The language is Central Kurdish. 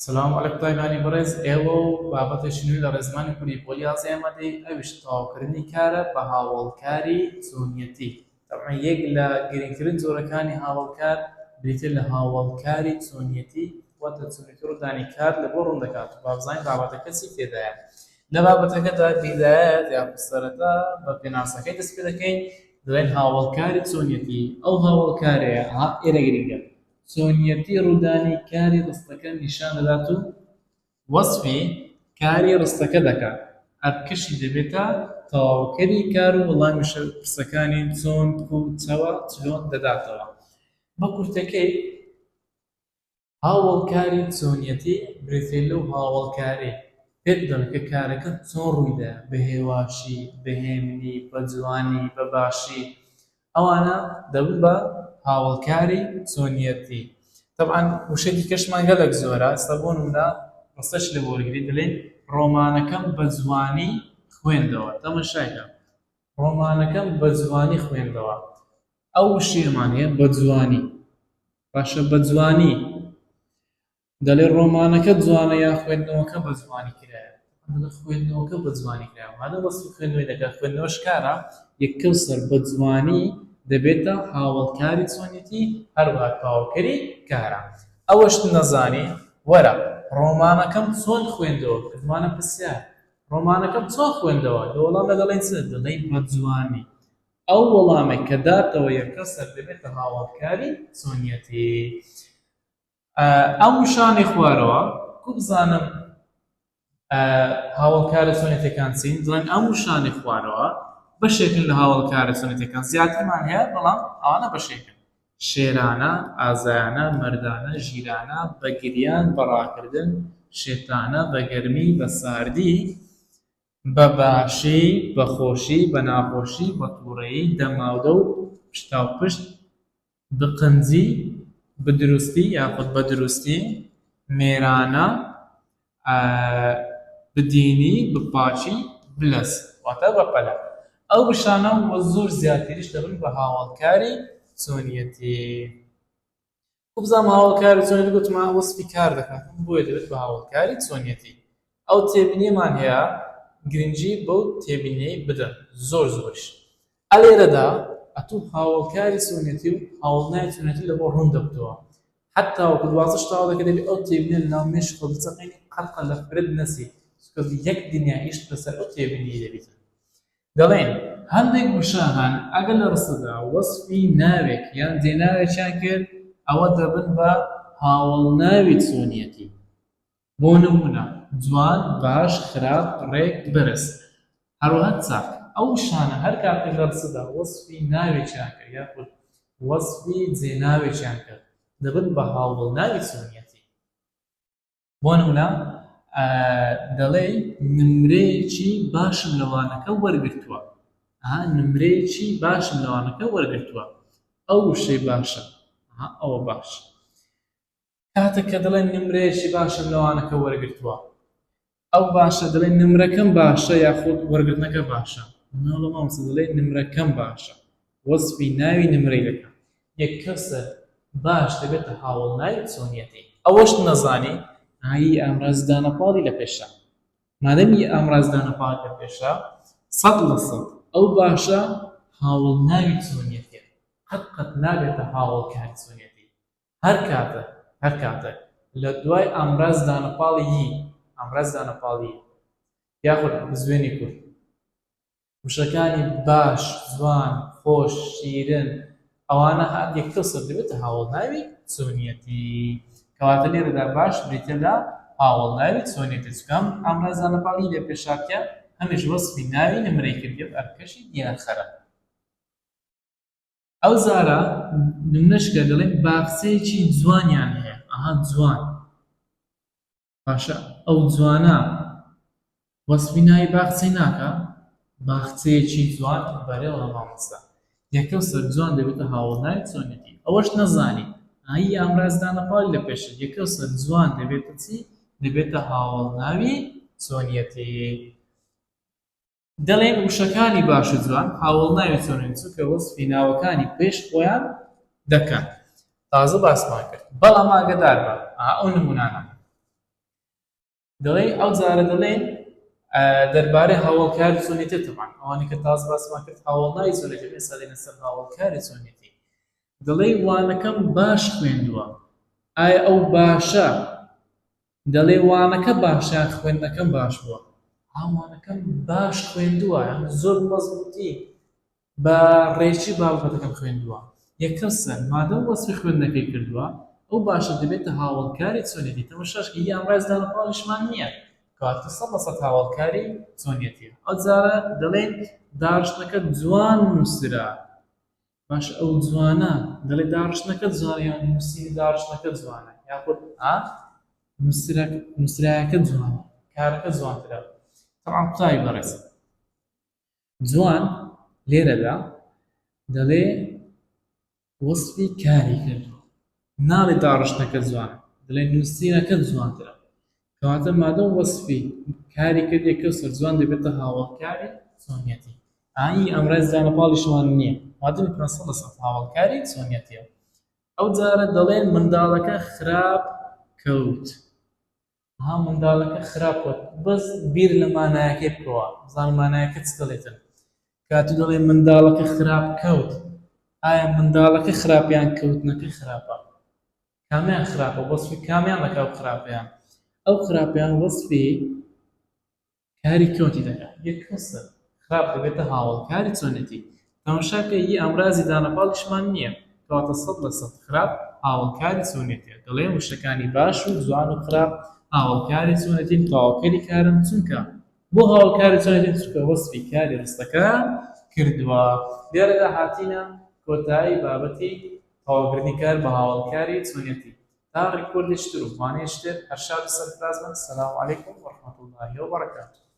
سلام علیکم طالبانی برز ایو بابت شنوی در زمان کوری پولیاز ئێمەدەی ئەویش تەواوکردنی کارە بە هاوڵکاری چۆنیەتی. طبعا یەک لە گرنگترین جۆرەکانی هاوڵکار بریتر لە هاوڵکاری چۆنیەتی واتە چۆنیەتی ڕوودانی کار لە بۆ ڕوون دەکات و بابزانین بابەتەکە چی تێدایە. لە بابەتەکەدا بیدایەت یا سەرەتا بە پێناسەکەی دەست پێ دەکەین دەڵێن هاوڵکاری چۆنیەتی. ئەو هاوڵکارەیە ئێرە گرنگە چۆنیەتی ڕوودانی کاری ڕستەکە نیشان دەدات و وەسفی کاری ڕستەکە دەکات. ئەرکەشی دەبێتە تەواوکەری کار و وەڵامی پرسەکانی چۆن و چەوە چلۆن دەداتەوە. بە کورتەکەی هاوڵکاری چۆنیەتی بریتێ لەو هاوڵکارەی پێت دەڵێت کە کارەکە چۆن ڕوویدا بە هێواشی، بە هێمنی، بە جوانی، بە باشی. ئەوانە دەبن بە هاوڵکاری چۆنیەتی. طبعا وشەی کەشمان گەلێک زۆرە. ئێستا بۆ نمونە ڕستەش لە وەرگری دەڵێن ڕۆمانەکەم بە جوانی خوێندەوە. تەماشاکە ڕۆمانەکەم بە جوانی خوێندەوە. ئەو وشەیەمان هەیە بە جوانی. باشە بە جوانی دەڵێ ڕۆمانەکە جوانە یا خوێندنەوەکە بە جوانی کرایە. خوێندنەوەکە بە جوانی کرایە. مادە وەسفی خوێندنەوەی دەکات خوێندنەوەش کارە یەککەوسەر بە جوانی دەبێتە هاوڵکاری چۆنیەتی هەروەها تەواوکەری کارە. ئەوەش نەزانی وەرە ڕۆمانەکەم چۆن خوێندەوە کردمانە پرسیار ڕۆمانەکەم چۆن خوێندەوە لە وەڵامە دەڵێن چ دەڵێن بە جوانی. ئەو وەڵامێک کە داتەوە یەککەسەر دەبێتە هاوڵکاری چۆنیەتی. ئەم وشانەی خوارەوە کو بزانم هاوڵکارە چۆنیەتەکان چین دڵێن ئەم وشانەی خوارەوە بەشێکن لە هاوڵکارە چۆنیەتەکان زیاترمان هەیە بەڵام ئەوانە بەشێکن. شێرانە، ئازایانە، مەردانە، ژیرانە، بە گریان، بە ڕاکردن، شێتانە، بە گەرمی، بە ساردی، بە باشی، بە خۆشی، بە ناخۆشی، بە تووڕەیی، دەماودە و پشتاوپشت، بە قەنجی، بە دروستی یاخود بە دروستی، مێرانە، بدینی، بپاچی، بلەس واتە بە پەلە. ئەو بشانە وە زۆر زیاتریش دەبن بە هاوڵکاری چۆنیەتی. بزانم هاوڵکاری چۆنیەتی گوتمان وەسفی کار دەکات بۆیە دەبێت بە هاوڵکاری چۆنیەتی. ئەو تێبینیەمان هەیە گرنگی بەو تێبینیەی بدەن زۆر زۆرش. ئەلێرەدا ئەتوو هاوڵکاری چۆنیەتی و هاوڵناری چۆنیەتی لە بۆ ڕوون دەبتەوە. حتا وەکو دوازدە تاوا دەکە دەبێت ئەو تێبینیە لە ناو مێشک خۆ بچەقێنی قەرقە لە فرد نەسی چونکە یەک دنیا ئیش لەسەر ئەو تێبینیە دەبێت. دەڵێن هەندێک وشان ئەگەر لە ڕستەدا وەسفی ناوێک یان جێناوێکیان کرد ئەوە دەبن بە هاوڵناوی چۆنیەتی. بۆ نمونە جوان، باش، خراپ، ڕێک، بەرز. هەروەها چاک. ئەو وشانە هەر کاتێک لە ڕستەدا وەسفی ناوێکیان کرد یاخود وەسفی جێناوێکیان کرد دەبن بە هاوڵناوی چۆنیەتی. بۆ نمونە دەڵێ نمرەیەکی باشم لەوانەکە وەرگرتووە. نمرەیەکی باشم لەوانەکە وەرگرتووە. ئەو وشەی باشە. ئەوە باش. کاتێک کە دەڵێن نمرەیەکی باشم لەوانەکە وەرگرتووە ئەو باشە دەڵێن نمرەکەم باشە یاخود وەرگرتنەکە باشە. ناڵە مامۆستا دەڵێن نمرەکەم باشە. وەسفی ناوی نمرەی دەکەم. یەککەسە باش دەبێتە هاوڵناوی چۆنیەتی. ئەوەش نەزانی هی ئامرازدانەپاڵی لە پێشە. مادەمی ئامرازدانەپاڵی لە پێشە 100% ئەو باشە هاوڵناوی چۆنیەتیە. قەت نابێتە هاوڵکاری چۆنیەتی. هەر کاتە لە دوای ئامرازدانەپاڵی یاخود بزوێنی کورد وشەکانی باش، جوان، خۆش، شیرن ئەوانە یەککەسەر دەبێتە هاوڵناوی چۆنیەتی. کەواتە لێرەدا باش بریتە لە هاوڵناوی چۆنیەتی چونکە ئامرازدانەپاڵی لە پێشاتیە هەمیش وەسفی ناوی نمرەی کردی و ئەرکەشی دیارخەرە. ئەو زارە نمونەشکە دەڵێن باخچەیەکی جوانیان هەیە. جوان باشە ئەو جوانە وەسفی ناوی باخچەی ناکە باخچەیەکی جوان بەرەوە مامۆستا. یەکەوسەر جوان دەبێتە هاوڵناوی چۆنیەتی. ئەوەش نەزانی هی ئامرازدانەپاڵی لە پێشە یەکەوسەر جوان دەبێتە چی؟ دەبێتە هاوڵناوی چۆنیەتی. دەڵێن وشەکانی باش و جوان هاوڵناوی چۆنیەتی چونکە وەسفی ناوەکانی پێش خۆیان دەکەن. تازە باسمان کرد. بەڵام ئاگادار بە ئەو نمونانە دەڵێ ئەو جارە دەڵێن دەربارەی هاوڵکاری چۆنیەتی طبعاً ئەوانی کە تاز باسمان کرد هاوڵناوی چۆنیەتی ئێستا دێنە سەر هاوڵکاری چۆنیەتی دەڵێ وانەکەم باش خوێندووە ئایا ئەو باشە دەڵێ وانەکە باشە خوێندنەکەم باش بووە وانەکەم باش خوێندووە زۆر مەزبوطی بە ڕێکی بابەتەکەم خوێندووە یەکەم سەر مادەم وەسفی خوێندنەکەی کردووە ئەو باشە دەبێتە هاوڵکاری چۆنیەتی تەماشاش کە هی ئەمڕاز دانەپاڵیشمان نییە کاتە 100% هاوڵکاری چۆنیەتیە ئەو جارە دەڵێن داڕشتنەکە جوان نووسرا باش ئەو جوانە دەڵێ داڕشتنەکە جوانە یان نووسینی داڕشتنەکە جوانە یاخود نووسراکە جوانە کارەکە جوانترە طبعاً قوتابی بەڕێز جوان لێرەدا دەڵێ وەسفی کاری کردووە ناڵێ داڕشتنەکە جوانە دەڵێ نووسینەکە جوانترە کەواتە مادەم وەسفی کاری کرد یەکەسەر جوان دەبێتە هاوڵکاری چۆنیەتی ئاهی ئەمڕێز دانەپاڵیشمان نییە مادەم 100% هاوڵکاری چۆنیەتیە ئەو جارە دەڵێن منداڵەکە خراپ کەوت منداڵەکە خراپ کەوت بەس بیر لە مانایەکەی بکەوە بزانم مانایەکە چ دەڵێتن کاتو دەڵێ منداڵەکە خراپ کەوت ئایا منداڵەکە خراپیان کەوتنەکە خراپە کامیان خراپە وەسفی کامیان لەکاو خراپیان ئەو خراپیان وەسفی کاری کەوتی دەکات یەکەسەر خراپ دەبێتە هاوڵکاری چۆنیەتی تەماشاکە هی ئەمڕازی دانەپاڵیشمان نییە کەواتە 100% خراپ هاوڵکاری چۆنیەتیە دەڵێن وشەکانی باش و جوان و خراپ هاوڵکاری چۆنیەتین تەواوکەری کارن چونکە بۆ هاوڵکاری چۆنیەتین چونکە وەسفی کاری ڕستەکە کردووە لێرەدا هاتینە کۆتایی بابەتی تەواوکردنی کار بە هاوڵکاری چۆنیەتی تا ڕیکۆردێکی تر و وانەیەکی تر هەر شاد و سەرفراز بن. سەلام عەلەیکوم وەڕەحمەتوڵڵاهی وبەرەکاتوه.